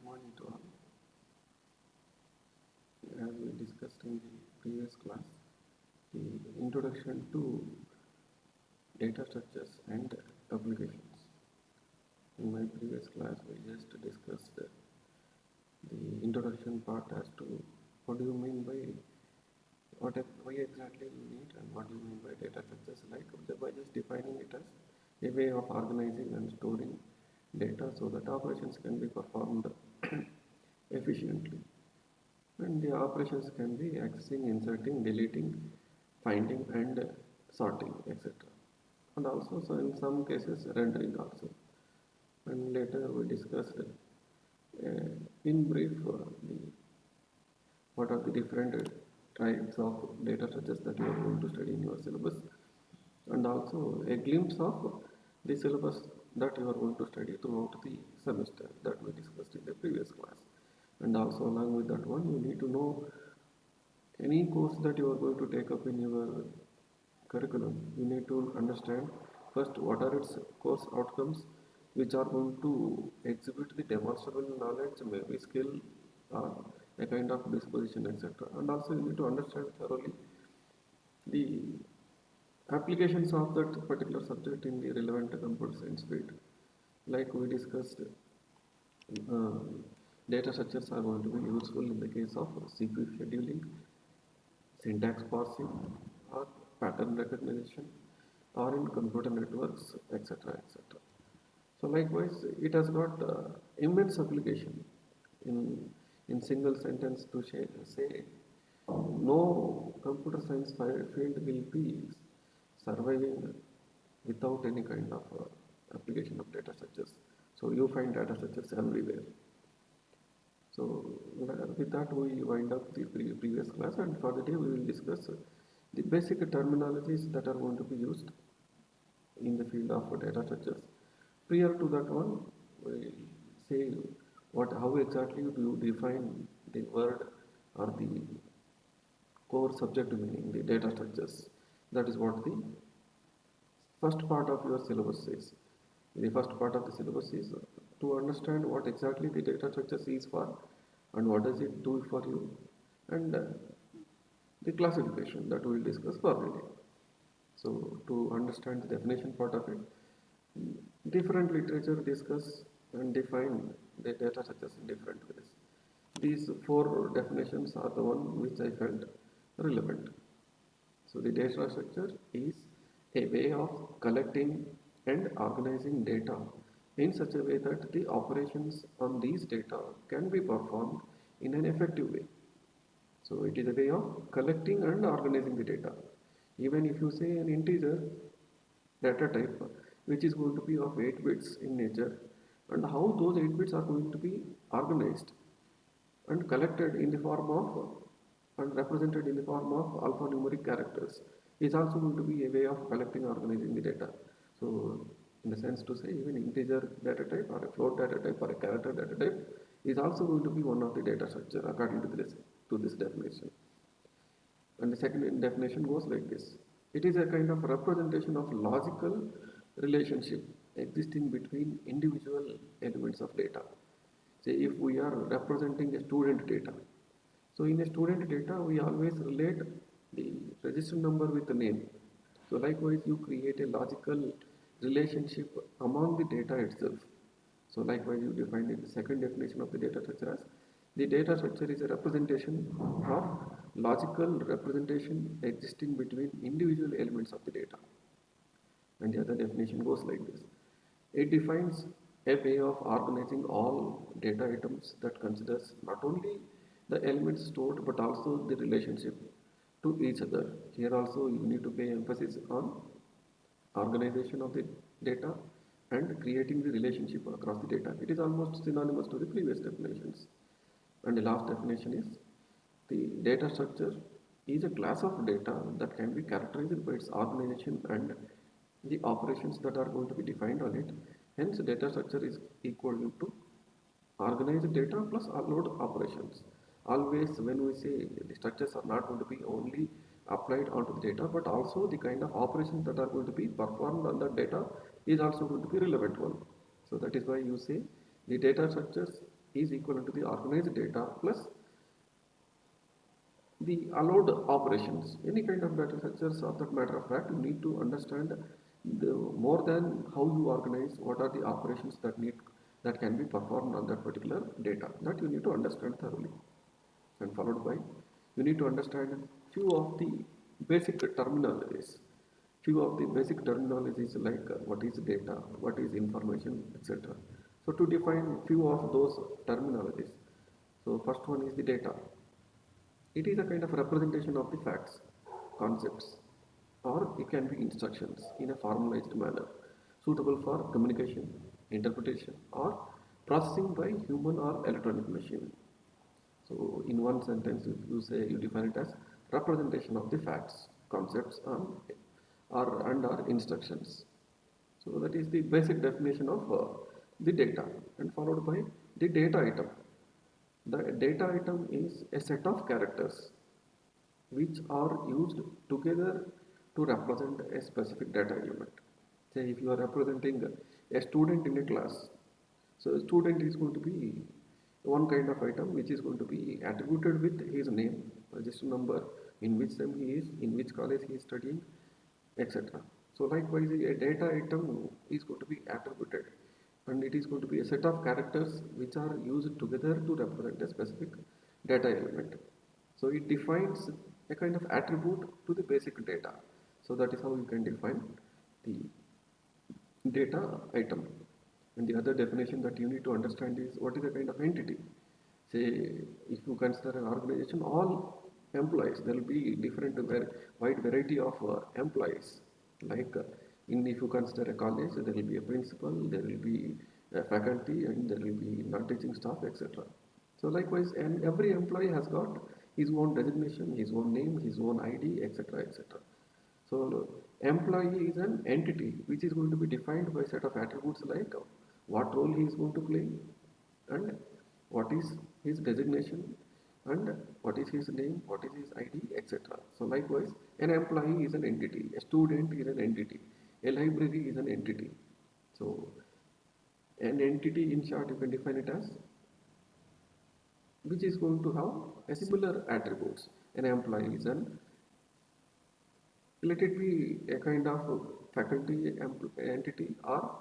morning to all. As we discussed in the previous class, the introduction to data structures and applications. In my previous class, we just discussed the introduction part as to what do you mean by why exactly you need and what do you mean by data structures, like by just defining it as a way of organizing and storing data so that operations can be performed efficiently. And the operations can be accessing, inserting, deleting, finding, and sorting, etc. And also, so in some cases, rendering also. And later we discussed in brief what are the different types of data structures that you are going to study in your syllabus, and also a glimpse of the syllabus that you are going to study throughout the semester that we discussed in the previous class. And also along with that one, you need to know any course that you are going to take up in your curriculum. You need to understand first what are its course outcomes, which are going to exhibit the demonstrable knowledge, maybe skill, or a kind of disposition, etc. And also you need to understand thoroughly the applications of that particular subject in the relevant computer science field. Like we discussed, uh, data structures are going to be useful in the case of CPU scheduling, syntax parsing, or pattern recognition, or in computer networks, etc. etc. So likewise, it has got immense application in single sentence to say no computer science field will be surviving without any kind of application of data structures. So you find data structures everywhere. So with that we wind up the previous class, and for the day we will discuss the basic terminologies that are going to be used in the field of data structures. Prior to that one, we say how exactly do you define the word or the core subject meaning, the data structures. That is what the first part of your syllabus says. The first part of the syllabus is to understand what exactly the data structures is for and what does it do for you, and the classification that we will discuss for the day. So to understand the definition part of it, different literature discuss and define the data structures in different ways. These four definitions are the one which I felt relevant. So the data structure is a way of collecting and organizing data in such a way that the operations on these data can be performed in an effective way. So it is a way of collecting and organizing the data. Even if you say an integer data type which is going to be of 8 bits in nature, and how those 8 bits are going to be organized and collected in the form of and represented in the form of alphanumeric characters is also going to be a way of collecting organizing the data. So in the sense to say, even integer data type or a float data type or a character data type is also going to be one of the data structure according to this definition. And the second definition goes like this: it is a kind of representation of logical relationship existing between individual elements of data. Say if we are representing a student data, so in a student data we always relate the register number with the name. So likewise you create a logical relationship among the data itself. So likewise you define the second definition of the data structure as the data structure is a representation of logical representation existing between individual elements of the data. And the other definition goes like this: it defines a way of organizing all data items that considers not only the elements stored but also the relationship to each other. Here also you need to pay emphasis on organization of the data and creating the relationship across the data. It is almost synonymous to the previous definitions. And the last definition is the data structure is a class of data that can be characterized by its organization and the operations that are going to be defined on it. Hence, data structure is equal to organized data plus load operations. Always, when we say the structures are not going to be only applied onto the data, but also the kind of operations that are going to be performed on that data is also going to be relevant one. So that is why you say the data structures is equivalent to the organized data plus the allowed operations. Any kind of data structures, of that matter of fact, you need to understand the more than how you organize, what are the operations that can be performed on that particular data. That you need to understand thoroughly. And followed by, you need to understand few of the basic terminologies. Few of the basic terminologies like what is data, what is information, etc. So to define few of those terminologies. So first one is the data. It is a kind of representation of the facts, concepts, or it can be instructions in a formalized manner, suitable for communication, interpretation, or processing by human or electronic machine. So, in one sentence, if you say you define it as representation of the facts, concepts, and or instructions. So that is the basic definition of the data, and followed by the data item. The data item is a set of characters which are used together to represent a specific data element. Say if you are representing a student in a class, so a student is going to be one kind of item which is going to be attributed with his name, register number, in which sem he is, in which college he is studying, etc. So likewise, a data item is going to be attributed, and it is going to be a set of characters which are used together to represent a specific data element. So it defines a kind of attribute to the basic data. So that is how you can define the data item. And the other definition that you need to understand is what is a kind of entity. Say, if you consider an organization, all employees, there will be different, wide variety of employees. Like if you consider a college, there will be a principal, there will be a faculty, and there will be non-teaching staff, etc. So likewise, and every employee has got his own designation, his own name, his own ID, etc., etc. So employee is an entity which is going to be defined by a set of attributes like what role he is going to play, and what is his designation, and what is his name, what is his ID, etc. So likewise, an employee is an entity, a student is an entity, a library is an entity. So an entity, in short, you can define it as which is going to have a similar attributes. An employee is an, let it be a kind of faculty entity or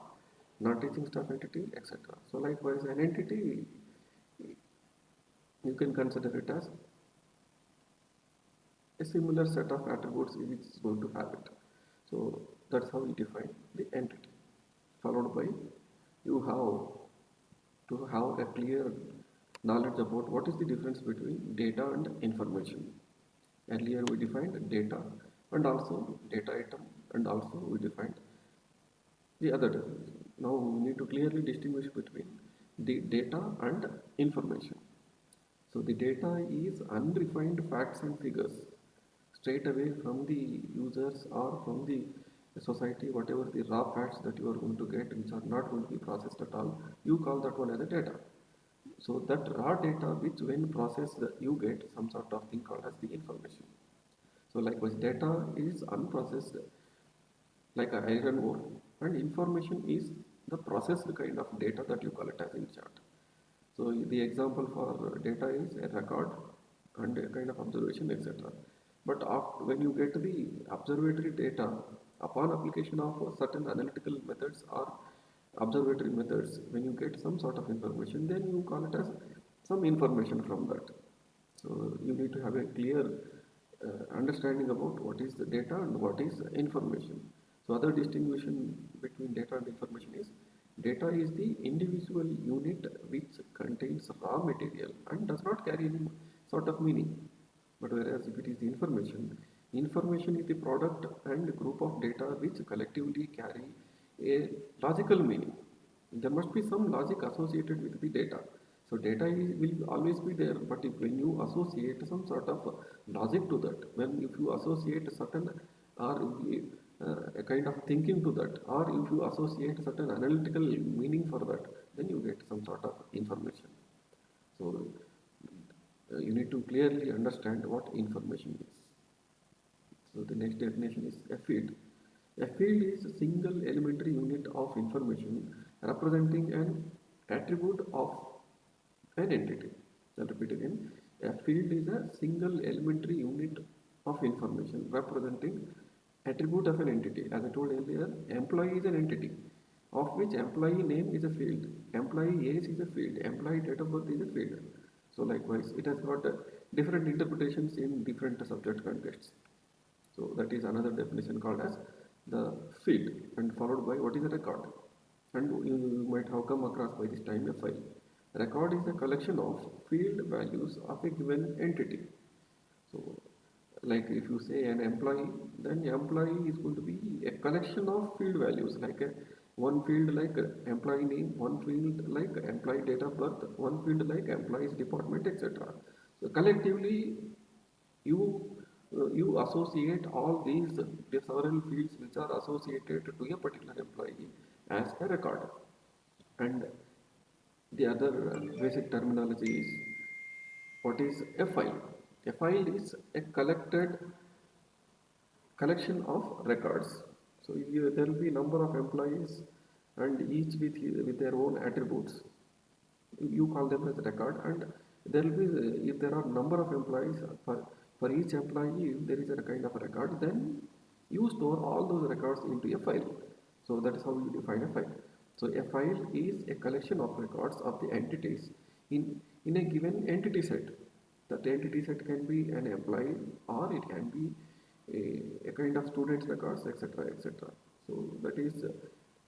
non-teaching staff entity, etc. So likewise, an entity, you can consider it as a similar set of attributes which is going to have it. So that's how we define the entity. Followed by, you have to have a clear knowledge about what is the difference between data and information. Earlier we defined data and also data item, and also we defined the other definition. Now we need to clearly distinguish between the data and information. So the data is unrefined facts and figures straight away from the users or from the society, whatever the raw facts that you are going to get which are not going to be processed at all, you call that one as a data. So that raw data which when processed you get some sort of thing called as the information. So likewise, data is unprocessed like a iron ore, and information is the processed kind of data that you call it as in chart. So the example for data is a record and a kind of observation, etc. But when you get the observatory data upon application of certain analytical methods or observatory methods, when you get some sort of information, then you call it as some information from that. So you need to have a clear understanding about what is the data and what is information. So other distinction between data and information is data is the individual unit which contains raw material and does not carry any sort of meaning. But whereas if it is the information is the product and group of data which collectively carry a logical meaning. There must be some logic associated with the data. So data will always be there, but when you associate some sort of logic to that, when if you associate certain or a kind of thinking to that, or if you associate certain analytical meaning for that, then you get some sort of information. So you need to clearly understand what information is. So the next definition is a field. A field is a single elementary unit of information representing an attribute of an entity. I'll repeat again. A field is a single elementary unit of information representing attribute of an entity. As I told earlier, employee is an entity of which employee name is a field, employee age is a field, employee date of birth is a field. So likewise, it has got different interpretations in different subject contexts. So that is another definition called as the field and followed by what is a record. And you might have come across by this time a file. Record is a collection of field values of a given entity. So like if you say an employee, then employee is going to be a collection of field values like a one field like employee name, one field like employee date of birth, one field like employees department, etc. So collectively you associate all these the several fields which are associated to a particular employee as a record. And the other basic terminology is what is a file. A file is a collection of records. So there will be number of employees and each with their own attributes. You call them as record, and there will be if there are number of employees for each employee, if there is a kind of a record, then you store all those records into a file. So that is how you define a file. So a file is a collection of records of the entities in a given entity set. That entity set can be an employee or it can be a kind of students records, etc., etc. So that is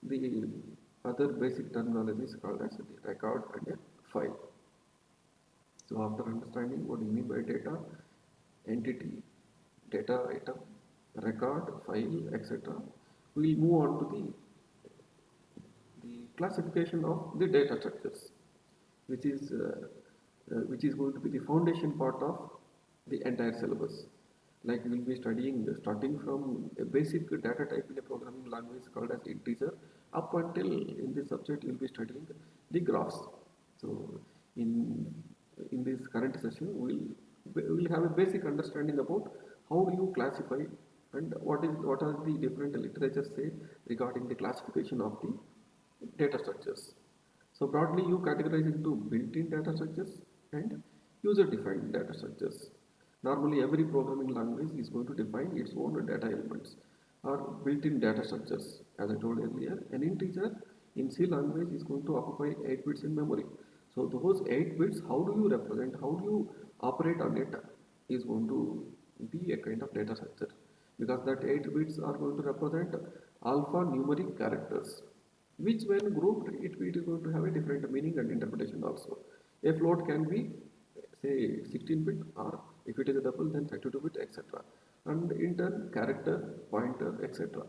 the other basic terminology is called as the record and a file. So after understanding what you mean by data, entity, data item, record, file, etc., we will move on to the classification of the data structures, which is going to be the foundation part of the entire syllabus. Like we will be studying starting from a basic data type in a programming language called as integer up until in this subject you will be studying the graphs. So in this current session we will have a basic understanding about how do you classify and what are the different literatures say regarding the classification of the data structures. So broadly you categorize into built-in data structures and user-defined data structures. Normally every programming language is going to define its own data elements or built-in data structures. As I told earlier, an integer in C language is going to occupy 8 bits in memory. So those 8 bits, how do you represent, how do you operate on it is going to be a kind of data structure, because that 8 bits are going to represent alphanumeric characters, which when grouped it is going to have a different meaning and interpretation also. A float can be say 16 bit, or if it is a double then 32 bit, etc. And in turn character, pointer, etc.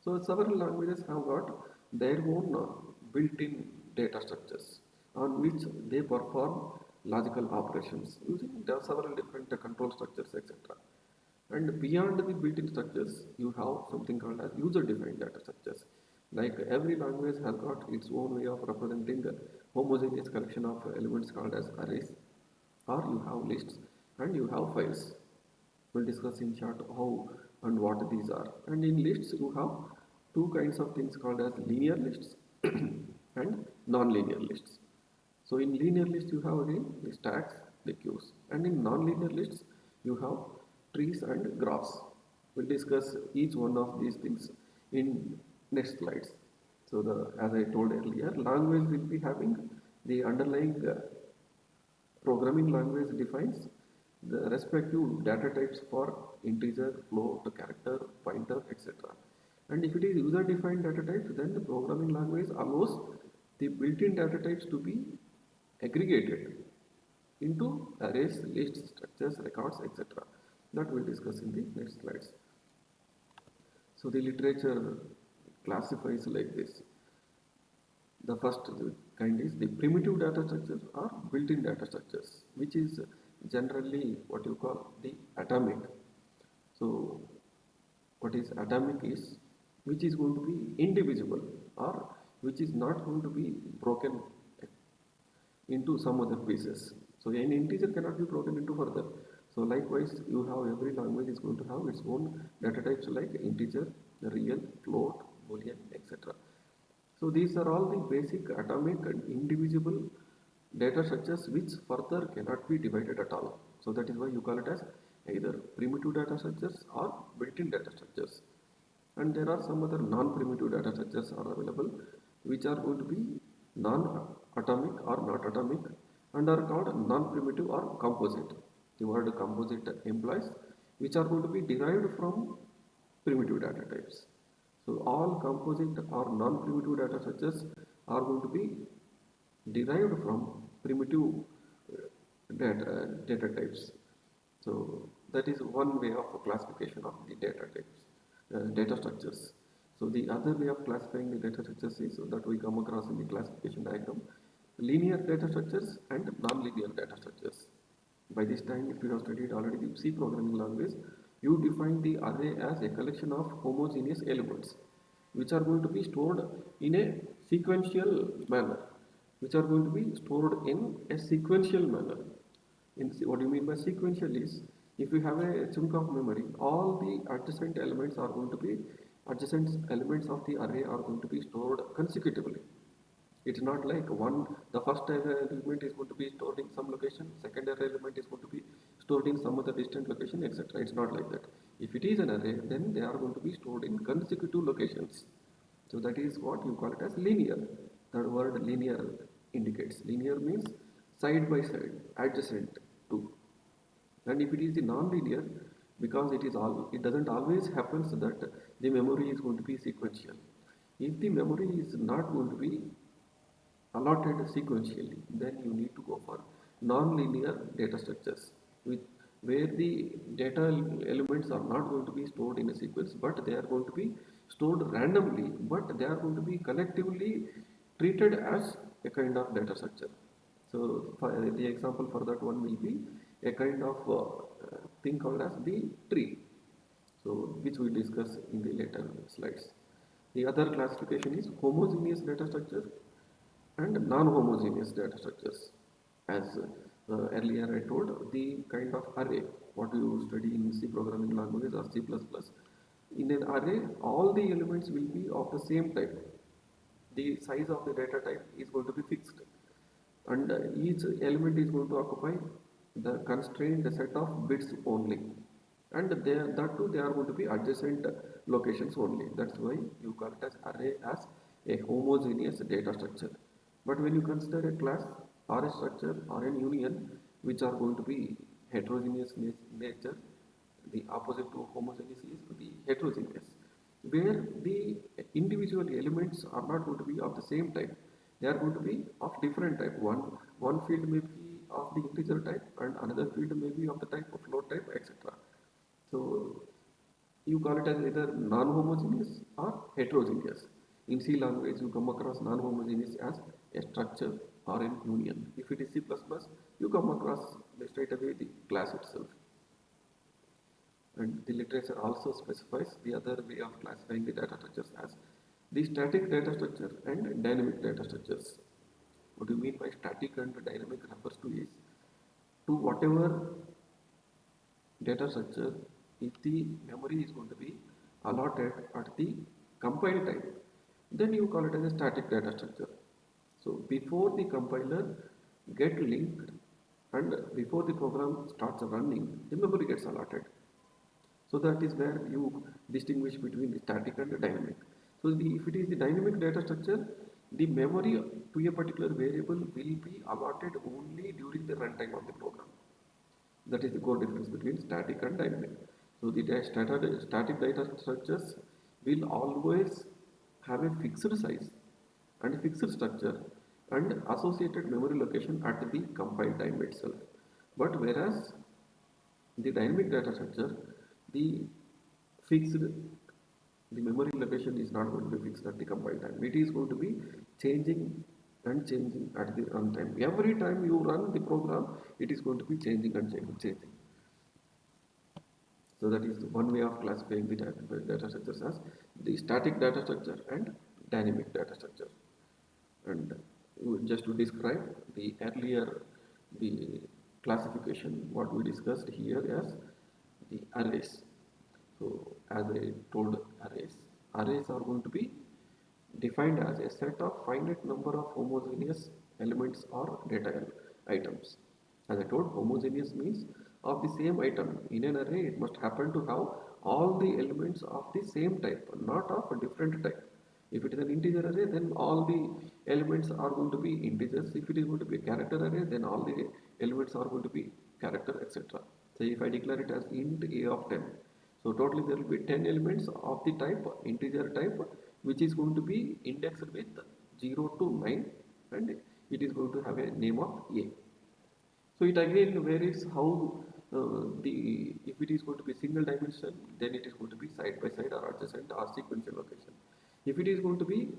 So several languages have got their own built-in data structures on which they perform logical operations using several different control structures, etc. And beyond the built-in structures, you have something called as user-defined data structures. Like every language has got its own way of representing a homogeneous collection of elements called as arrays, or you have lists and you have files. We'll discuss in short how and what these are. And in lists, you have two kinds of things called as linear lists and non-linear lists. So in linear lists, you have again the stacks, the queues, and in non-linear lists, you have trees and graphs. We'll discuss each one of these things in next slides. So as I told earlier, language will be having the underlying programming language defines the respective data types for integer, float, character, pointer, etc. And if it is user-defined data types, then the programming language allows the built-in data types to be aggregated into arrays, lists, structures, records, etc. That we'll discuss in the next slides. So the literature classifies like this. The first kind is the primitive data structures or built-in data structures, which is generally what you call the atomic. So what is atomic is which is going to be indivisible or which is not going to be broken into some other pieces. So an integer cannot be broken into further. So likewise, you have every language is going to have its own data types like integer, real, float, boolean, etc. So these are all the basic atomic and indivisible data structures which further cannot be divided at all. So that is why you call it as either primitive data structures or built-in data structures. And there are some other non-primitive data structures are available which are going to be non-atomic or not atomic and are called non-primitive or composite. The word composite implies which are going to be derived from primitive data types. So all composite or non-primitive data structures are going to be derived from primitive data types. So that is one way of classification of the data types, data structures. So the other way of classifying the data structures is that we come across in the classification diagram, linear data structures and non-linear data structures. By this time, if you have studied already the C programming language, you define the array as a collection of homogeneous elements which are going to be stored in a sequential manner, which are going to be stored in a sequential manner. What do you mean by sequential is, if you have a chunk of memory, all the adjacent elements of the array are going to be stored consecutively. It's not like the first element is going to be stored in some location, second element is going to be stored in some other distant location, etc. It's not like that. If it is an array, then they are going to be stored in consecutive locations. So that is what you call it as linear. The word linear indicates. Linear means side by side, adjacent to. And if it is the non-linear, because it doesn't always happens that the memory is going to be sequential. If the memory is not going to be allotted sequentially, then you need to go for non-linear data structures with where the data elements are not going to be stored in a sequence, but they are going to be stored randomly, but they are going to be collectively treated as a kind of data structure. So the example for that one will be a kind of thing called as the tree, so which we discuss in the later slides. The other classification is homogeneous data structure and non-homogeneous data structures. As earlier I told, the kind of array, what you study in C programming languages or C++, in an array, all the elements will be of the same type. The size of the data type is going to be fixed, and each element is going to occupy the constrained set of bits only. And that too, they are going to be adjacent locations only. That's why you call it as array as a homogeneous data structure. But when you consider a class or a structure or an union which are going to be heterogeneous in nature, the opposite to homogeneous is the heterogeneous, where the individual elements are not going to be of the same type. They are going to be of different type. One field may be of the integer type and another field may be of the type of float type, etc. So you call it as either non-homogeneous or heterogeneous. In C language, you come across non-homogeneous as a structure or an union. If it is C++, you come across straight away the class itself. And the literature also specifies the other way of classifying the data structures as the static data structure and dynamic data structures. What do you mean by static and dynamic refers to is to whatever data structure, if the memory is going to be allotted at the compile time, then you call it as a static data structure. So before the compiler get linked and before the program starts running, the memory gets allotted. So that is where you distinguish between the static and the dynamic. So if it is the dynamic data structure, the memory to a particular variable will be allotted only during the runtime of the program. That is the core difference between static and dynamic. So the static data structures will always have a fixed size and fixed structure and associated memory location at the compile time itself. But whereas the dynamic data structure, the fixed the memory location is not going to be fixed at the compile time. It is going to be changing and changing at the runtime. Every time you run the program, it is going to be changing and changing. So that is one way of classifying the data structures as the static data structure and dynamic data structure. And just to describe the earlier the classification, what we discussed here as the arrays. So as I told, arrays are going to be defined as a set of finite number of homogeneous elements or data items. As I told, homogeneous means of the same item. In an array, it must happen to have all the elements of the same type, not of a different type. If it is an integer array, then all the elements are going to be integers. If it is going to be a character array, then all the elements are going to be character, etc. So if I declare it as int a of 10, so totally there will be 10 elements of the type integer type, which is going to be indexed with 0 to 9, and it is going to have a name of a. So it again varies how the if it is going to be single dimension, then it is going to be side by side or adjacent or sequential location. If it is going to be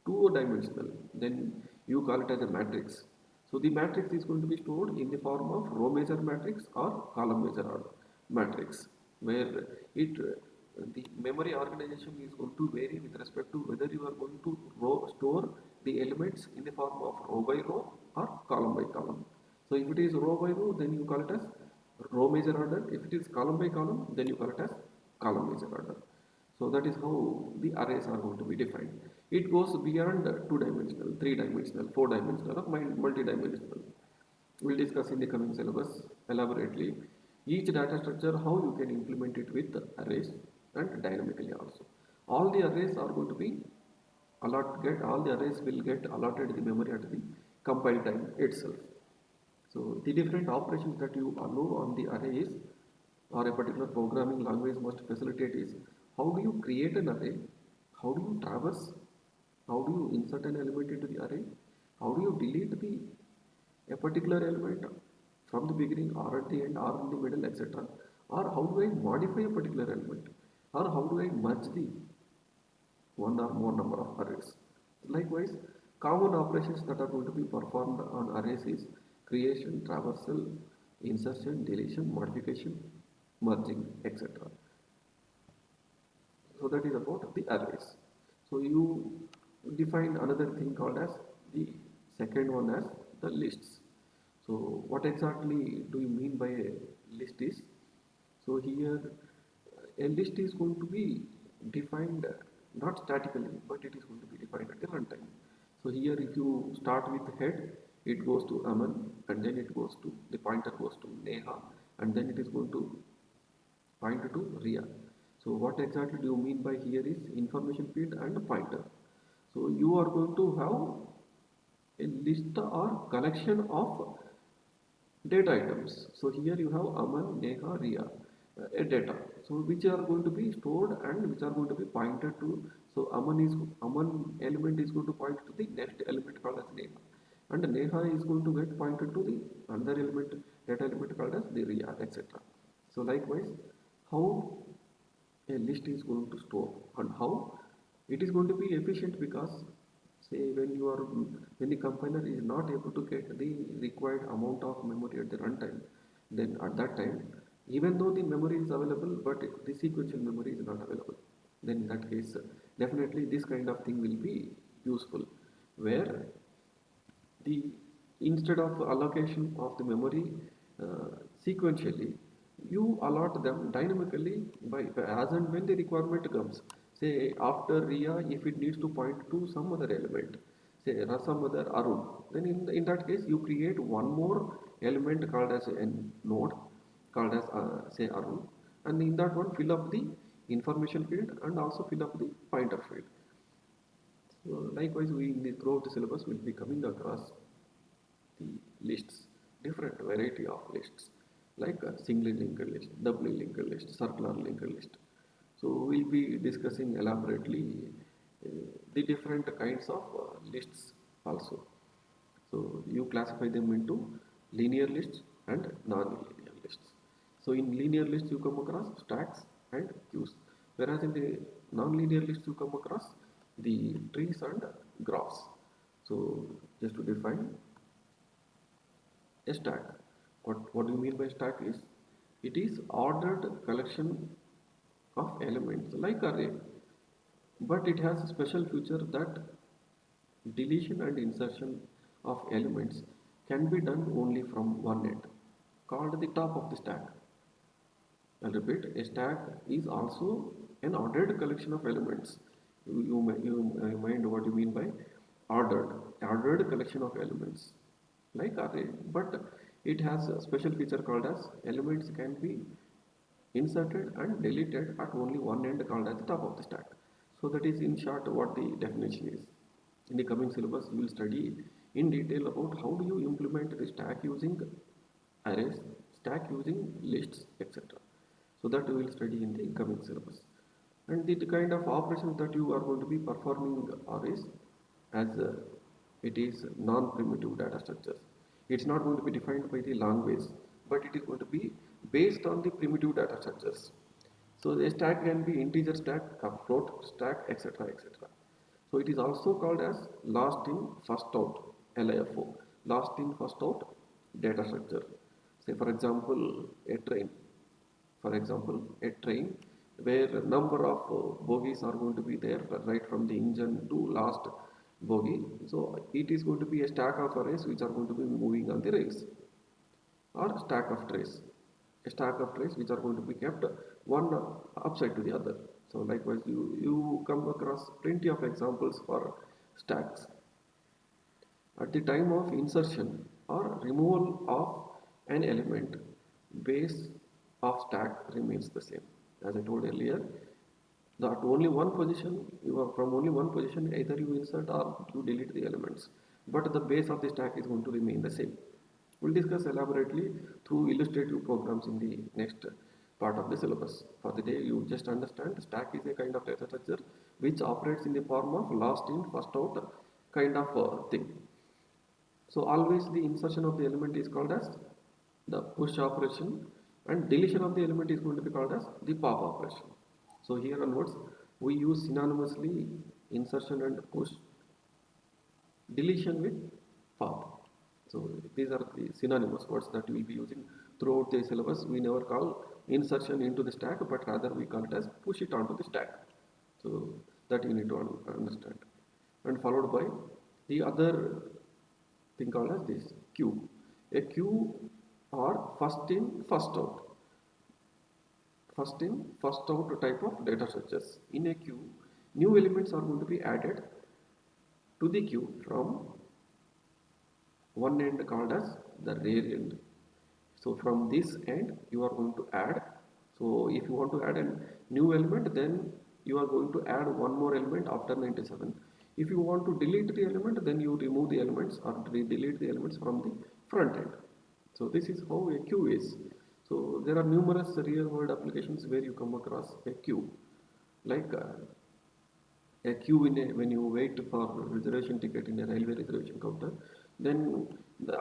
two dimensional, then you call it as a matrix. So the matrix is going to be stored in the form of row measure matrix or column measure matrix, where it the memory organization is going to vary with respect to whether you are going to store the elements in the form of row by row or column by column. So if it is row by row, then you call it as row measure order. If it is column by column, then you call it as column measure order. So that is how the arrays are going to be defined. It goes beyond two-dimensional, three-dimensional, four-dimensional, or multi-dimensional. We'll discuss in the coming syllabus elaborately each data structure, how you can implement it with arrays and dynamically also. All the arrays are going to be all the arrays will get allotted the memory at the compile time itself. So the different operations that you allow on the arrays or a particular programming language must facilitate is how do you create an array, how do you traverse, how do you insert an element into the array, how do you delete a particular element from the beginning or at the end or in the middle, etc. Or how do I modify a particular element, or how do I merge the one or more number of arrays. Likewise, common operations that are going to be performed on arrays is creation, traversal, insertion, deletion, modification, merging, etc. So that is about the arrays. So you define another thing called as the second one as the lists. So what exactly do you mean by a list is? So here a list is going to be defined not statically, but it is going to be defined at the runtime. So here if you start with head, it goes to Aman, and then it goes to the pointer goes to Neha, and then it is going to point to Ria. So what exactly do you mean by here is information field and pointer. So you are going to have a list or collection of data items. So here you have Aman, Neha, Ria, a data. So which are going to be stored and which are going to be pointed to. So Aman element is going to point to the next element called as Neha, and Neha is going to get pointed to the another element data element called as the Ria, etc. So likewise, how a list is going to store and how it is going to be efficient, because say when the compiler is not able to get the required amount of memory at the runtime, then at that time, even though the memory is available but the sequential memory is not available, then in that case definitely this kind of thing will be useful, where the instead of allocation of the memory uh, sequentially, you allot them dynamically by as and when the requirement comes. Say after Ria, if it needs to point to some other element, say some other Arun, then in that case you create one more element called as a node called as say Arun, and in that one fill up the information field and also fill up the pointer field. So likewise, we in the throughout the syllabus will be coming across the lists, different variety of lists, like a singly linked list, doubly linked list, circular linked list. So we'll be discussing elaborately uh, the different kinds of lists also. So you classify them into linear lists and non-linear lists. So in linear lists you come across stacks and queues, whereas in the non-linear lists you come across the trees and graphs. So just to define a stack, what do you mean by stack is it is ordered collection of elements like array, but it has a special feature that deletion and insertion of elements can be done only from one end, called the top of the stack. I'll repeat, a stack is also an ordered collection of elements. You mind what you mean by ordered. ordered collection of elements like array, but it has a special feature called as elements can be inserted and deleted at only one end called as the top of the stack. So that is in short what the definition is. In the coming syllabus, you will study in detail about how do you implement the stack using arrays, stack using lists, etc. So that we will study in the coming syllabus. And the kind of operations that you are going to be performing are is as it is non-primitive data structures. It's not going to be defined by the language, but it is going to be based on the primitive data structures. So the stack can be integer stack, a float stack, etc. etc. So it is also called as last in first out LIFO, last in first out data structure. Say for example a train. For example a train where number of bogies are going to be there right from the engine to last bogie. So it is going to be a stack of arrays which are going to be moving on the rails or stack of trays. A stack of trays which are going to be kept one upside to the other. So likewise you come across plenty of examples for stacks. At the time of insertion or removal of an element, base of stack remains the same. As I told earlier, that only one position, you are from only one position, either you insert or you delete the elements. But the base of the stack is going to remain the same. We'll discuss elaborately through illustrative programs in the next part of the syllabus. For the day, you just understand the stack is a kind of data structure which operates in the form of last in, first out kind of thing. So always the insertion of the element is called as the push operation and deletion of the element is going to be called as the pop operation. So here onwards we use synonymously insertion and push, deletion with pop. So these are the synonymous words that we will be using throughout the syllabus. We never call insertion into the stack, but rather we call it as push it onto the stack. So that you need to understand. And followed by the other thing called as this queue. A queue or first in, first out. First in, first out type of data structures. In a queue, new elements are going to be added to the queue from one end called as the rear end. So from this end you are going to add. So if you want to add a new element, then you are going to add one more element after 97. If you want to delete the element, then you remove the elements or delete the elements from the front end. So this is how a queue is. So there are numerous real world applications where you come across a queue. Like a queue in a, when you wait for reservation ticket in a railway reservation counter, then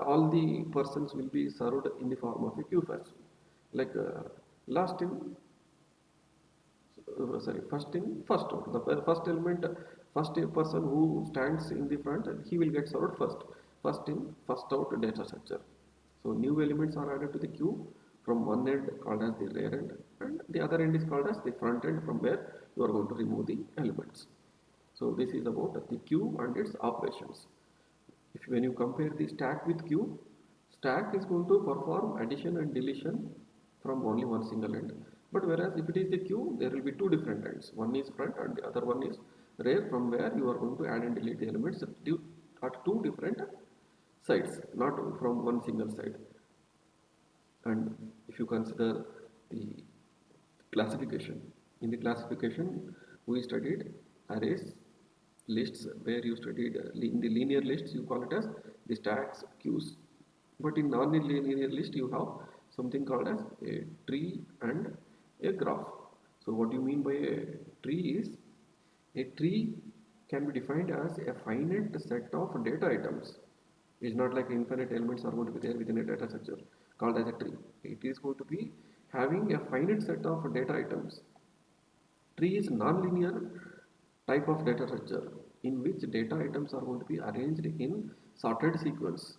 all the persons will be served in the form of a queue fashion. Like last in, sorry, first in, first out. The first element, first person who stands in the front, he will get served first. First in, first out data structure. So new elements are added to the queue from one end called as the rear end, and the other end is called as the front end from where you are going to remove the elements. So this is about the queue and its operations. If when you compare the stack with queue, stack is going to perform addition and deletion from only one single end. But whereas if it is the queue, there will be two different ends. One is front and the other one is rear, from where you are going to add and delete the elements at two different sides, not from one single side. And if you consider the classification, in the classification we studied arrays, lists, where you studied in the linear lists you call it as the stacks, queues, but in non-linear list you have something called as a tree and a graph. So what you mean by a tree is, a tree can be defined as a finite set of data items. It's not like infinite elements are going to be there within a data structure called as a tree. It is going to be having a finite set of data items. Tree is non-linear type of data structure in which data items are going to be arranged in sorted sequence.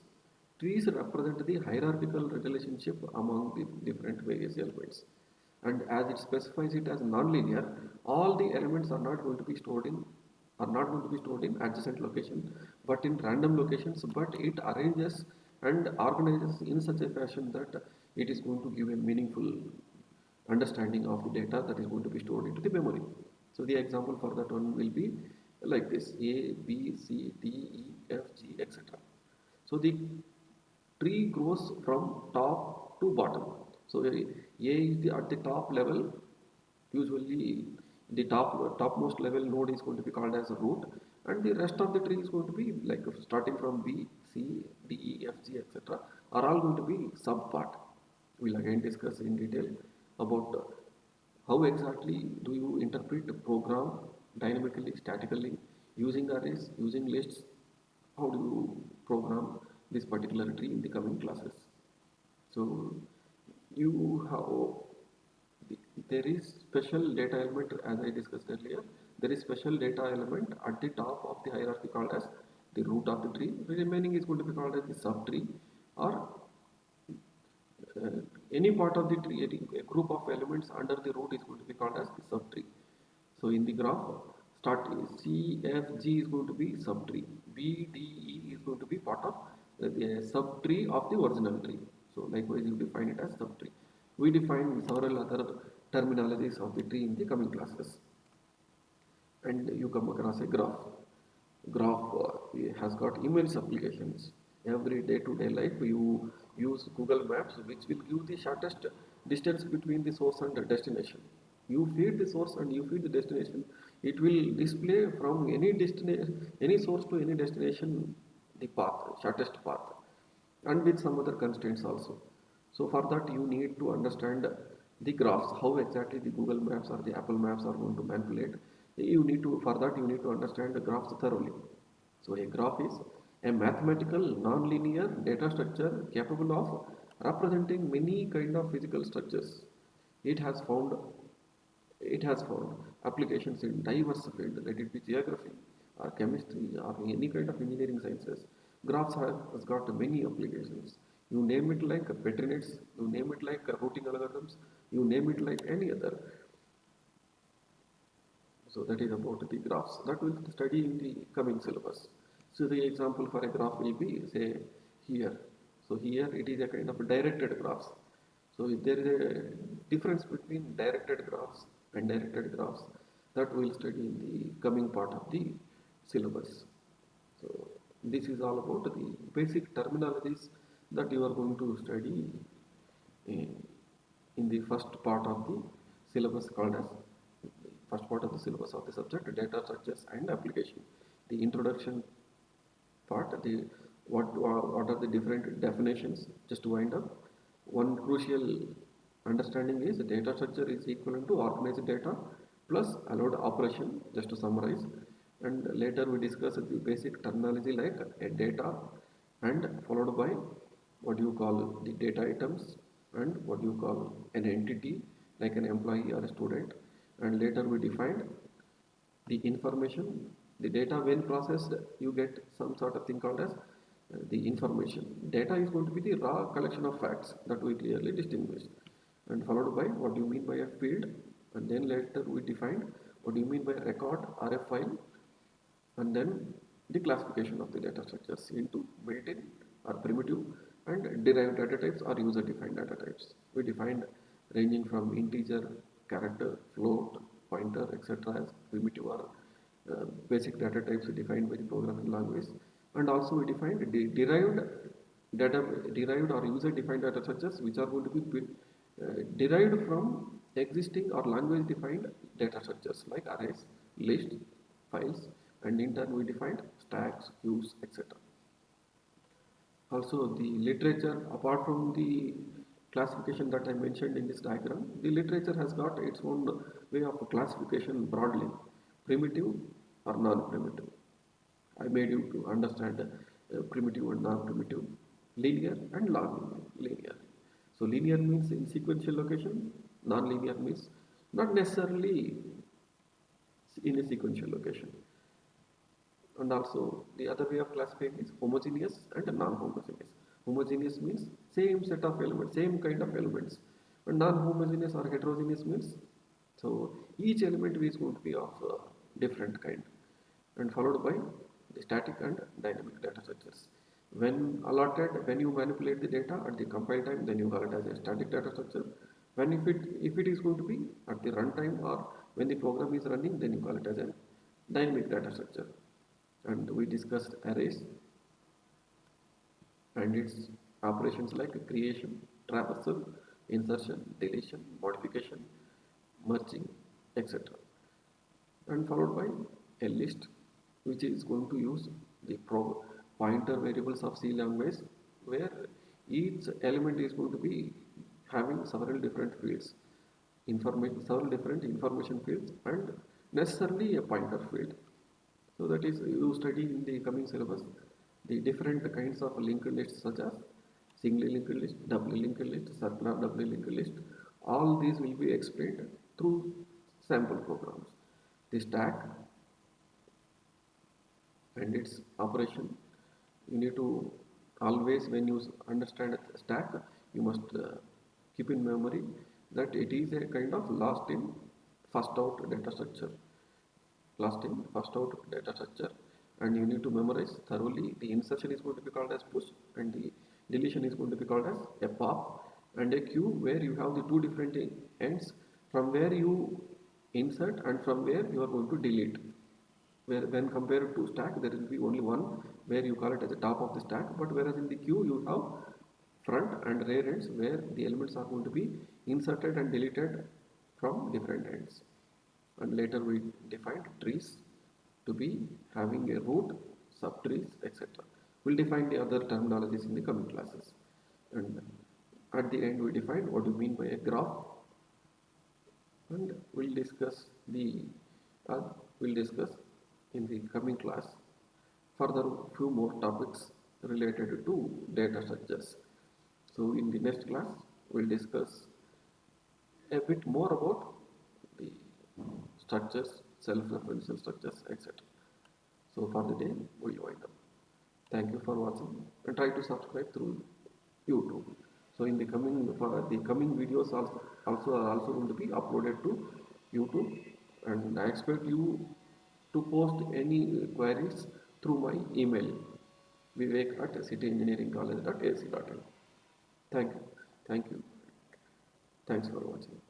Trees represent the hierarchical relationship among the different various elements. And as it specifies it as non-linear, all the elements are not going to be stored in adjacent location, but in random locations, but it arranges and organizes in such a fashion that it is going to give a meaningful understanding of the data that is going to be stored into the memory. So the example for that one will be like this: A, B, C, D, E, F, G, etc. So the tree grows from top to bottom. So A is at the top level. Usually, the topmost level node is going to be called as a root, and the rest of the tree is going to be like starting from B, C, D, E, F, G, etc. are all going to be sub part. We'll again discuss in detail about how exactly do you interpret a program dynamically, statically, using arrays, using lists. How do you program this particular tree in the coming classes? So you have there is special data element as I discussed earlier. There is special data element at the top of the hierarchy called as the root of the tree. The remaining is going to be called as the subtree, or uh, any part of the tree, a group of elements under the root is going to be called as the subtree. So in the graph, start C, F, G is going to be subtree. B, D, E is going to be part of the subtree of the original tree. So likewise, you define it as subtree. We define several other terminologies of the tree in the coming classes. And you come across a graph. Graph has got immense applications. Every day-to-day life, you use Google Maps, which will give the shortest distance between the source and the destination. You feed the source and you feed the destination. It will display from any destination, any source to any destination, the path, shortest path, and with some other constraints also. So for that you need to understand the graphs, how exactly the Google Maps or the Apple Maps are going to manipulate. You need to, for that you need to understand the graphs thoroughly. So a graph is a mathematical non-linear data structure capable of representing many kind of physical structures. It has found it has found applications in diverse fields, let it be geography or chemistry or any kind of engineering sciences. Has got many applications. You name it like Petri nets, you name it like routing algorithms, you name it like any other. So that is about the graphs. That will study in the coming syllabus. So the example for a graph will be say here. So here it is a kind of directed graphs. So if there is a difference between directed graphs and directed graphs that we will study in the coming part of the syllabus. So this is all about the basic terminologies that you are going to study in, in the first part of the syllabus called as first part of the syllabus of the subject data structures and application. The introduction part, the what are the different definitions, just to wind up. One crucial understanding is data structure is equivalent to organized data plus allowed operation, just to summarize. And later we discuss the basic terminology like a data and followed by what you call the data items and what you call an entity like an employee or a student. And later we defined the information, the data when processed, you get some sort of thing called as the information. Data is going to be the raw collection of facts that we clearly distinguish, and followed by what do you mean by a field, and then later we defined what do you mean by a record or a file, and then the classification of the data structures into built-in or primitive and derived data types or user-defined data types. We defined ranging from integer, character, float, pointer, etc. as primitive or basic data types defined by the programming language, and also we defined data, derived or user-defined data structures which are going to be derived from existing or language-defined data structures like arrays, lists, files, and in turn we defined stacks, queues, etc. Also, the literature, apart from the classification that I mentioned in this diagram, the literature has got its own way of classification broadly, primitive or non-primitive. I made you to understand primitive and non-primitive, linear and non-linear. So linear means in sequential location, non-linear means not necessarily in a sequential location. And also the other way of classifying is homogeneous and non-homogeneous. Homogeneous means same set of elements, same kind of elements. And non-homogeneous or heterogeneous means so each element is going to be of different kind, and followed by the static and dynamic data structures. When allotted, when you manipulate the data at the compile time, then you call it as a static data structure. When if it is going to be at the runtime or when the program is running, then you call it as a dynamic data structure, and we discussed arrays and its operations like creation, traversal, insertion, deletion, modification, merging, etc. And followed by a list which is going to use the pointer variables of C language, where each element is going to be having several different fields, information, several different information fields, and necessarily a pointer field. So that is, you study in the coming syllabus the different kinds of linked lists, such as single linked list, double linked list, circular double linked list. All these will be explained through sample programs. The stack and its operation. You need to always, when you understand a stack, you must keep in memory that it is a kind of last in, first out data structure. Last in, first out data structure, and you need to memorize thoroughly. The insertion is going to be called as push, and the deletion is going to be called as a pop, and a queue where you have the two different ends from where you insert and from where you are going to delete. Where when compared to stack, there will be only one where you call it as the top of the stack, but whereas in the queue you have front and rear ends where the elements are going to be inserted and deleted from different ends. And later we defined trees to be having a root, subtrees, etc. We'll define the other terminologies in the coming classes. And at the end we define what do you mean by a graph, and uh, we'll discuss in the coming class further few more topics related to data structures. So in the next class we'll discuss a bit more about the structures, self-referential structures, etc. So for the day we'll wind up. Thank you for watching, and try to subscribe through YouTube. So in the coming, for the coming videos also are also going to be uploaded to YouTube, and I expect you to post any queries through my email, vivek@cityengineeringcollege.ac.in. Thank you. Thank you. Thanks for watching.